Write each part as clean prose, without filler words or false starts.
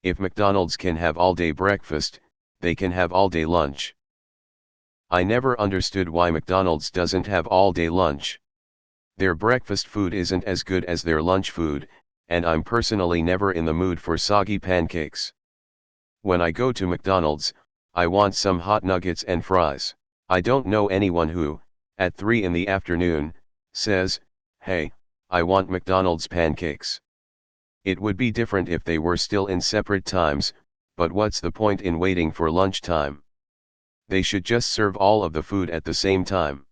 If McDonald's can have all-day breakfast, they can have all-day lunch. I never understood why McDonald's doesn't have all-day lunch. Their breakfast food isn't as good as their lunch food, and I'm personally never in the mood for soggy pancakes. When I go to McDonald's, I want some hot nuggets and fries. I don't know anyone who, at 3 in the afternoon, says, "Hey, I want McDonald's pancakes." It would be different if they were still in separate times, but what's the point in waiting for lunchtime? They should just serve all of the food at the same time.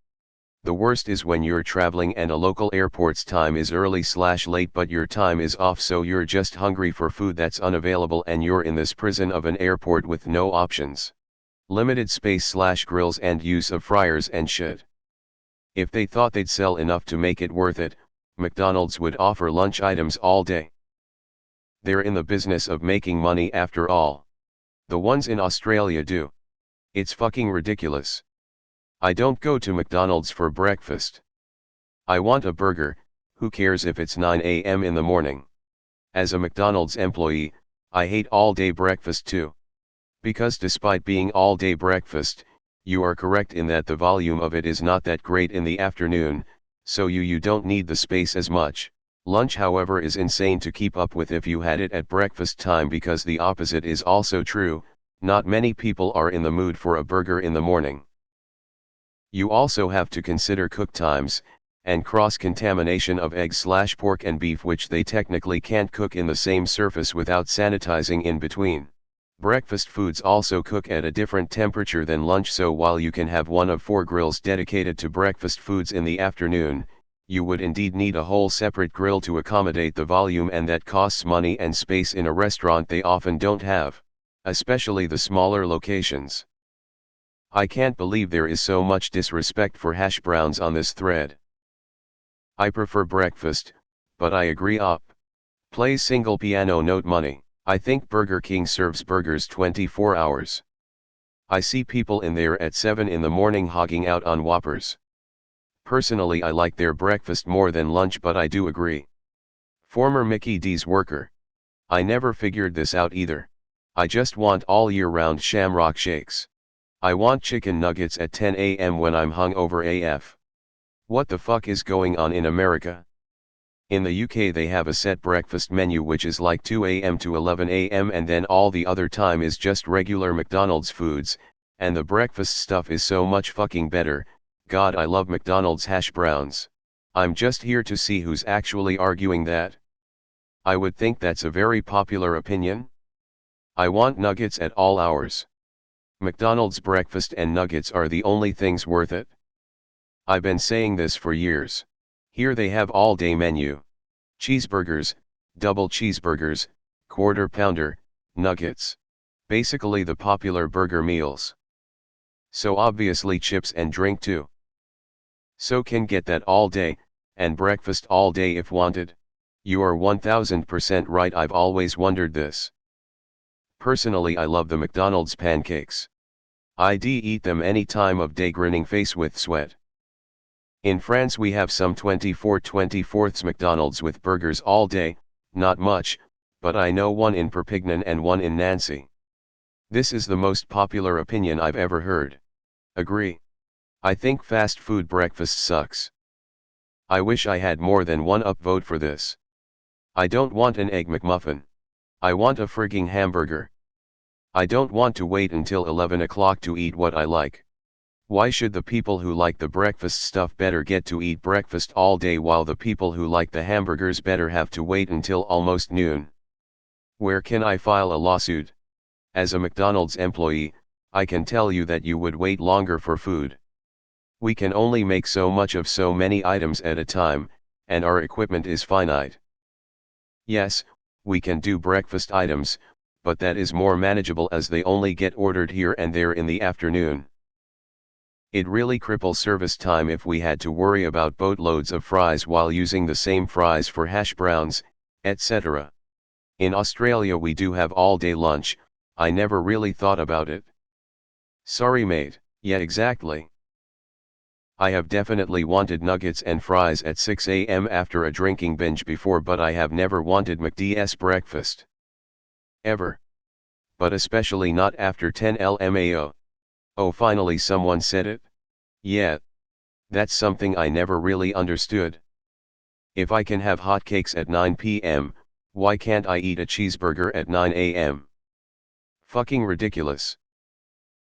The worst is when you're traveling and a local airport's time is early/late but your time is off, so you're just hungry for food that's unavailable and you're in this prison of an airport with no options. Limited space/grills and use of fryers and shit. If they thought they'd sell enough to make it worth it, McDonald's would offer lunch items all day. They're in the business of making money after all. The ones in Australia do. It's fucking ridiculous. I don't go to McDonald's for breakfast. I want a burger, who cares if it's 9 a.m. in the morning? As a McDonald's employee, I hate all-day breakfast too. Because despite being all-day breakfast, you are correct in that the volume of it is not that great in the afternoon, so you don't need the space as much. Lunch, however, is insane to keep up with if you had it at breakfast time, because the opposite is also true. Not many people are in the mood for a burger in the morning. You also have to consider cook times, and cross-contamination of eggs/pork and beef, which they technically can't cook in the same surface without sanitizing in between. Breakfast foods also cook at a different temperature than lunch, so while you can have one of 4 grills dedicated to breakfast foods in the afternoon, you would indeed need a whole separate grill to accommodate the volume, and that costs money and space in a restaurant they often don't have, especially the smaller locations. I can't believe there is so much disrespect for hash browns on this thread. I prefer breakfast, but I agree up. Plays single piano note money. I think Burger King serves burgers 24 hours. I see people in there at 7 in the morning hogging out on Whoppers. Personally, I like their breakfast more than lunch, but I do agree. Former Mickey D's worker. I never figured this out either. I just want all year round Shamrock Shakes. I want chicken nuggets at 10 a.m. when I'm hungover AF. What the fuck is going on in America? In the UK they have a set breakfast menu which is like 2 a.m. to 11 a.m. and then all the other time is just regular McDonald's foods, and the breakfast stuff is so much fucking better. God, I love McDonald's hash browns. I'm just here to see who's actually arguing that. I would think that's a very popular opinion. I want nuggets at all hours. McDonald's breakfast and nuggets are the only things worth it. I've been saying this for years. Here they have all-day menu. Cheeseburgers, double cheeseburgers, quarter pounder, nuggets. Basically the popular burger meals. So obviously chips and drink too. So can get that all day, and breakfast all day if wanted. You are 1000% right, I've always wondered this. Personally, I love the McDonald's pancakes. I'd eat them any time of day, grinning face with sweat. In France we have some 24/24 McDonald's with burgers all day, not much, but I know one in Perpignan and one in Nancy. This is the most popular opinion I've ever heard. Agree. I think fast food breakfast sucks. I wish I had more than one upvote for this. I don't want an Egg McMuffin. I want a frigging hamburger. I don't want to wait until 11 o'clock to eat what I like. Why should the people who like the breakfast stuff better get to eat breakfast all day, while the people who like the hamburgers better have to wait until almost noon? Where can I file a lawsuit? As a McDonald's employee, I can tell you that you would wait longer for food. We can only make so much of so many items at a time, and our equipment is finite. Yes, we can do breakfast items, but that is more manageable as they only get ordered here and there in the afternoon. It really cripples service time if we had to worry about boatloads of fries while using the same fries for hash browns, etc. In Australia we do have all-day lunch. I never really thought about it. Sorry mate, yeah exactly. I have definitely wanted nuggets and fries at 6 a.m. after a drinking binge before, but I have never wanted McD's breakfast. Ever. but especially not after 10 LMAO. Oh, finally someone said it? Yeah. That's something I never really understood. If I can have hotcakes at 9 p.m., why can't I eat a cheeseburger at 9 a.m.? Fucking ridiculous.